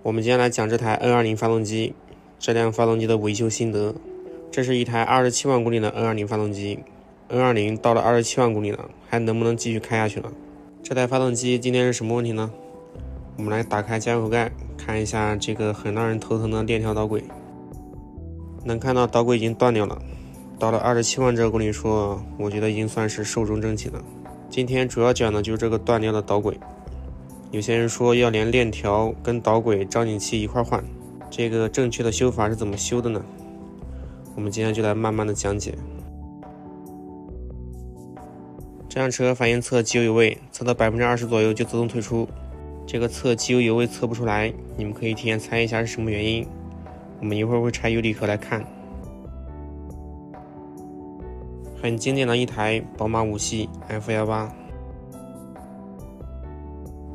我们今天来讲这台 N20 发动机，这辆发动机的维修心得。这是一台27万公里的 N20 发动机， N20 到了27万公里了，还能不能继续开下去了？这台发动机今天是什么问题呢？我们来打开加油口盖，看一下这个很让人头疼的链条导轨。能看到导轨已经断掉了，到了27万这个公里数，我觉得已经算是寿终正寝了。今天主要讲的就是这个断掉的导轨。有些人说要连链条跟导轨张紧器一块换，这个正确的修法是怎么修的呢？我们今天就来慢慢的讲解。这辆车反应测机油油位，测到20%左右就自动退出。这个测机油油位测不出来，你们可以提前猜一下是什么原因。我们一会儿会拆油离壳来看。很经典的一台宝马5系 F18。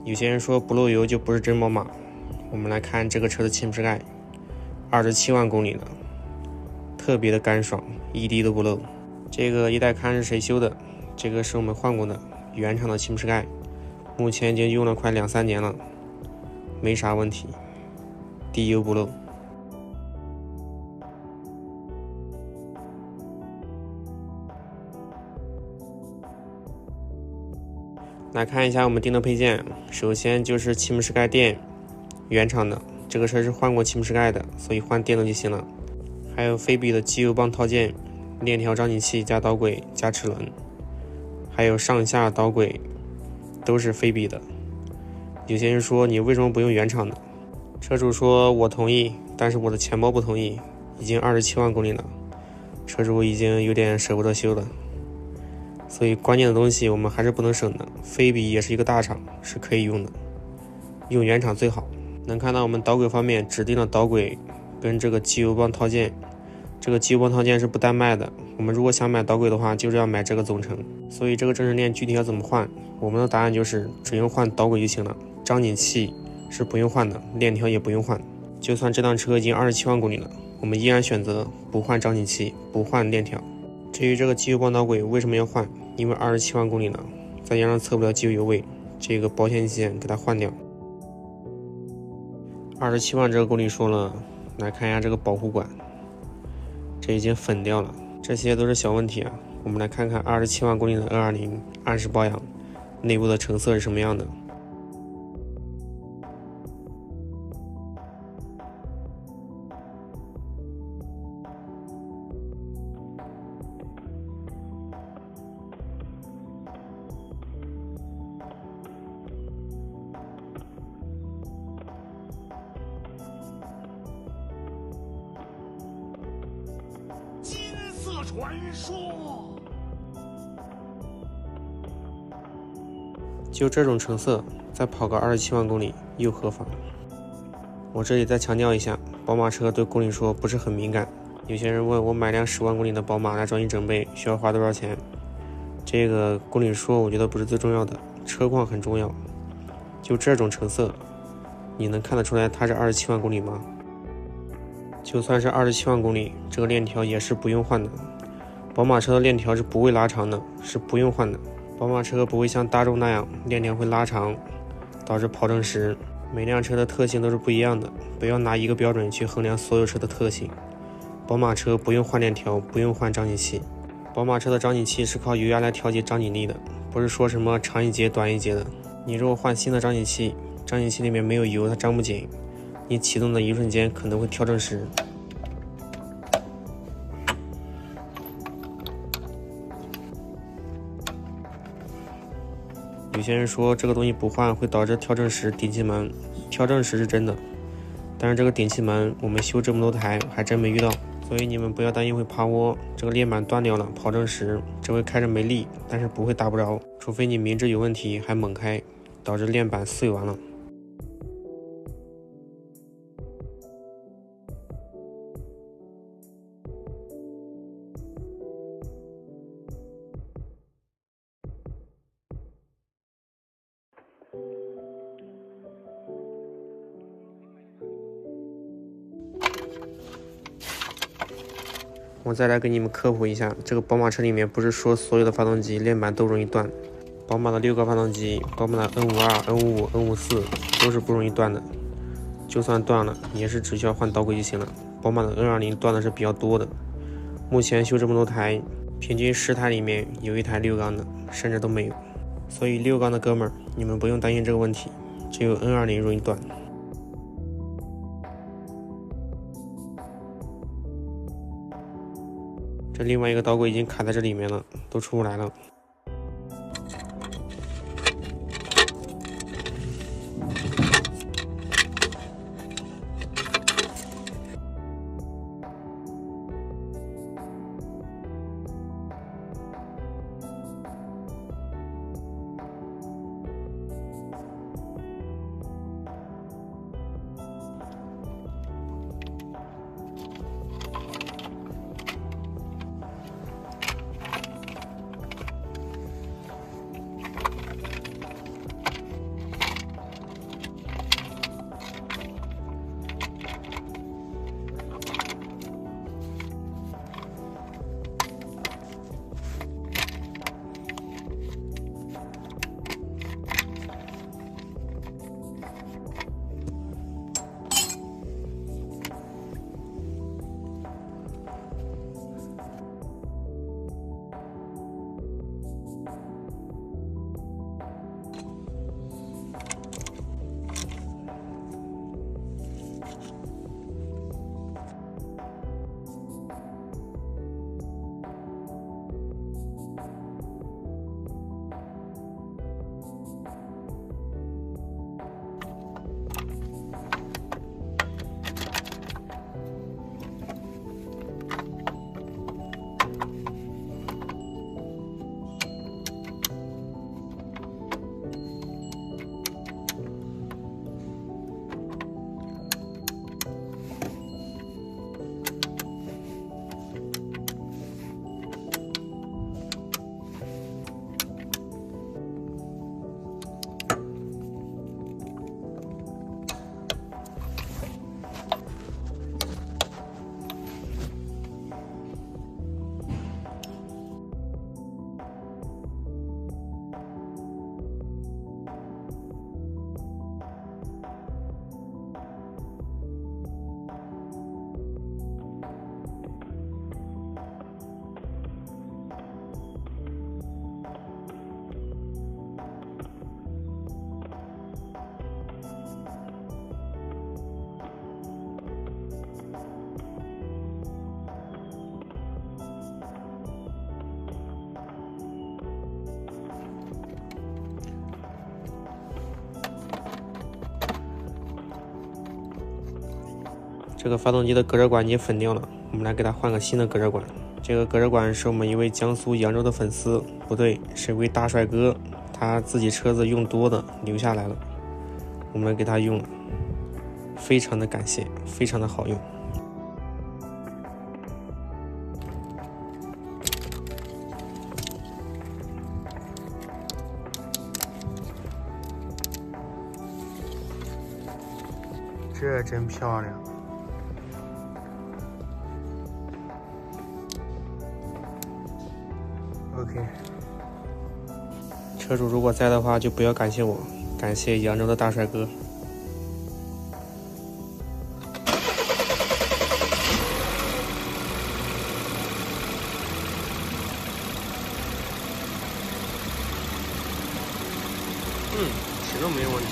有些人说不漏油就不是真宝马，我们来看这个车的气门室盖，27万公里了，特别的干爽，一滴都不漏。这个一代看是谁修的？这个是我们换过的原厂的气门室盖，目前已经用了快2-3年了，没啥问题，滴油不漏。来看一下我们订的配件，首先就是气门室盖垫，原厂的，这个车是换过气门室盖的，所以换垫的就行了。还有菲比的机油泵套件、链条张紧器加导轨加齿轮，还有上下导轨都是菲比的。有些人说你为什么不用原厂的？车主说我同意，但是我的钱包不同意，已经27万公里了，车主已经有点舍不得修了。所以关键的东西我们还是不能省的，菲比也是一个大厂，是可以用的，用原厂最好。能看到我们导轨方面指定的导轨跟这个机油泵套件，这个机油泵套件是不单卖的，我们如果想买导轨的话就是要买这个总成。所以这个正时链具体要怎么换，我们的答案就是只用换导轨就行了，张紧器是不用换的，链条也不用换。就算这辆车已经27万公里了，我们依然选择不换张紧器，不换链条。至于这个机油泵导轨为什么要换，因为27万公里了，再加上测不了机油油位，这个保险起见给它换掉。27万这个公里数了，来看一下这个保护管，这已经粉掉了，这些都是小问题啊。我们来看看27万公里的 N20 按时保养，内部的成色是什么样的。传说，就这种成色，再跑个27万公里又何妨？我这里再强调一下，宝马车对公里数不是很敏感。有些人问我买辆10万公里的宝马来找你整备需要花多少钱？这个公里数我觉得不是最重要的，车况很重要。就这种成色，你能看得出来它是27万公里吗？就算是27万公里，这个链条也是不用换的。宝马车的链条是不会拉长的，是不用换的。宝马车不会像大众那样链条会拉长，导致跑正时。每辆车的特性都是不一样的，不要拿一个标准去衡量所有车的特性。宝马车不用换链条，不用换张紧器。宝马车的张紧器是靠油压来调节张紧力的，不是说什么长一节短一节的。你如果换新的张紧器，张紧器里面没有油，它张不紧，你启动的一瞬间可能会跳正时。有些人说这个东西不换会导致跳正时顶气门，跳正时是真的，但是这个顶气门我们修这么多台还真没遇到，所以你们不要担心会趴窝。这个链板断掉了，跑正时这回开着没力，但是不会打不着，除非你明知有问题还猛开，导致链板碎完了。我再来给你们科普一下，这个宝马车里面不是说所有的发动机链板都容易断，宝马的6个发动机，宝马的 N52、N55、N54都是不容易断的，就算断了也是只需要换导轨就行了。宝马的 N20 断的是比较多的，目前修这么多台，平均10台里面有1台6缸的，甚至都没有。所以6缸的哥们儿，你们不用担心这个问题，只有 N20 容易断。这另外一个导轨已经卡在这里面了，都出不来了。这个发动机的隔热管已经粉掉了，我们来给它换个新的隔热管。这个隔热管是我们一位江苏扬州的粉丝，不对，是一位大帅哥，他自己车子用多的留下来了，我们给他用了，非常的感谢，非常的好用。这真漂亮。OK， 车主如果在的话，就不要感谢我，感谢扬州的大帅哥。启动没有问题。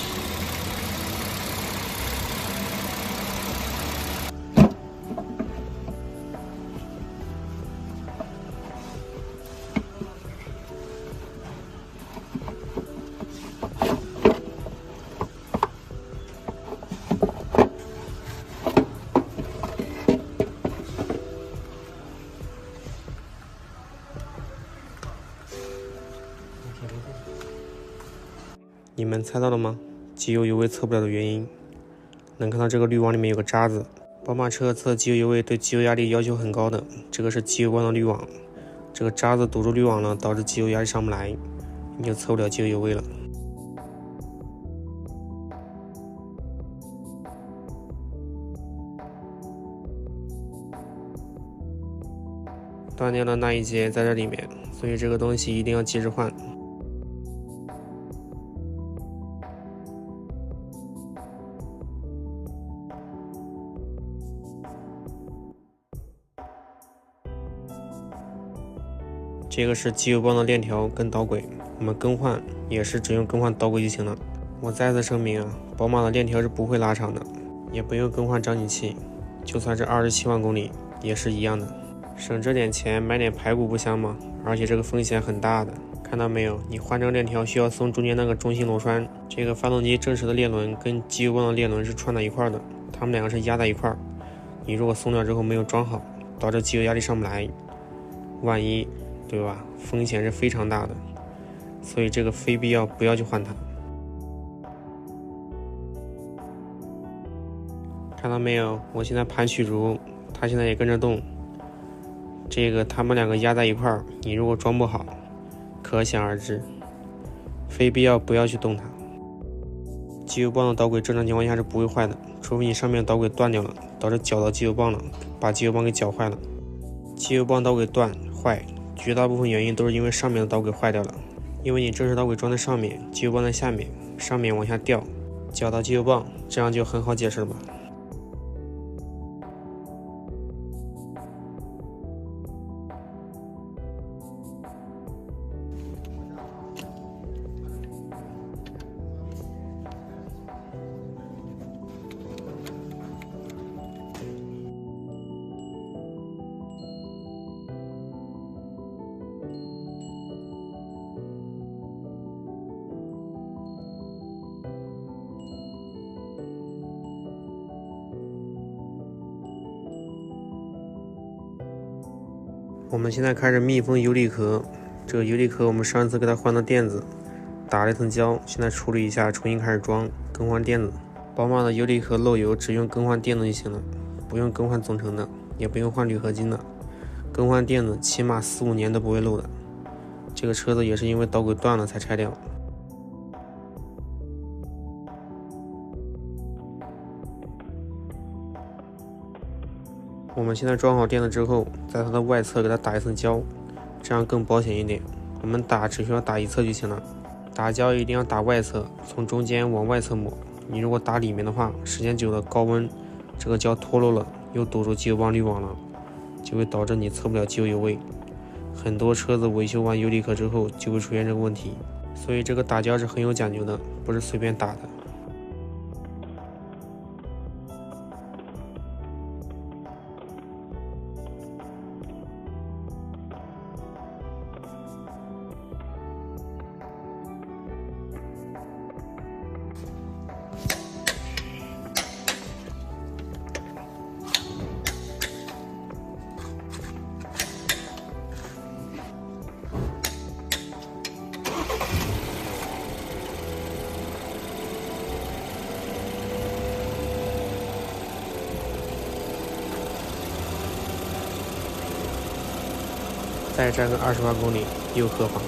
你们猜到了吗？机油油位测不了的原因。能看到这个滤网里面有个渣子。宝马车测机油油位对机油压力要求很高的，这个是机油泵的滤网，这个渣子堵住滤网了，导致机油压力上不来，你就测不了机油油位了。断掉的那一节在这里面，所以这个东西一定要及时换。这个是机油泵的链条跟导轨，我们更换也是只用更换导轨就行了。我再次声明啊，宝马的链条是不会拉长的，也不用更换涨紧器，就算是27万公里也是一样的。省这点钱买点排骨不香吗？而且这个风险很大的，看到没有？你换这个链条需要松中间那个中心螺栓，这个发动机正时的链轮跟机油泵的链轮是串在一块的，它们两个是压在一块。你如果松掉之后没有装好，导致机油压力上不来，万一对吧？风险是非常大的，所以这个非必要不要去换它。看到没有？我现在盘曲轴，它现在也跟着动。这个它们两个压在一块儿，你如果装不好，可想而知。非必要不要去动它。机油泵的导轨正常情况下是不会坏的，除非你上面的导轨断掉了，导致绞到机油泵了，把机油泵给绞坏了。机油泵导轨断坏，绝大部分原因都是因为上面的导轨坏掉了。因为你正时导轨装在上面，机油泵在下面，上面往下掉，绞到机油泵，这样就很好解释了吧。我们现在开始密封油离壳，这个油离壳我们上一次给它换的垫子，打了一层胶，现在处理一下，重新开始装，更换垫子。宝马的油离壳漏油，只用更换垫子就行了，不用更换总成的，也不用换铝合金的。更换垫子起码4、5年都不会漏的。这个车子也是因为导轨断了才拆掉。我们现在装好垫子之后，在它的外侧给它打一层胶，这样更保险一点。我们打只需要打一侧就行了，打胶一定要打外侧，从中间往外侧抹。你如果打里面的话，时间久了高温，这个胶脱落了，又堵住机油泵滤网了，就会导致你测不了机油油位。很多车子维修完油离壳之后就会出现这个问题，所以这个打胶是很有讲究的，不是随便打的。再战个20万公里又何妨？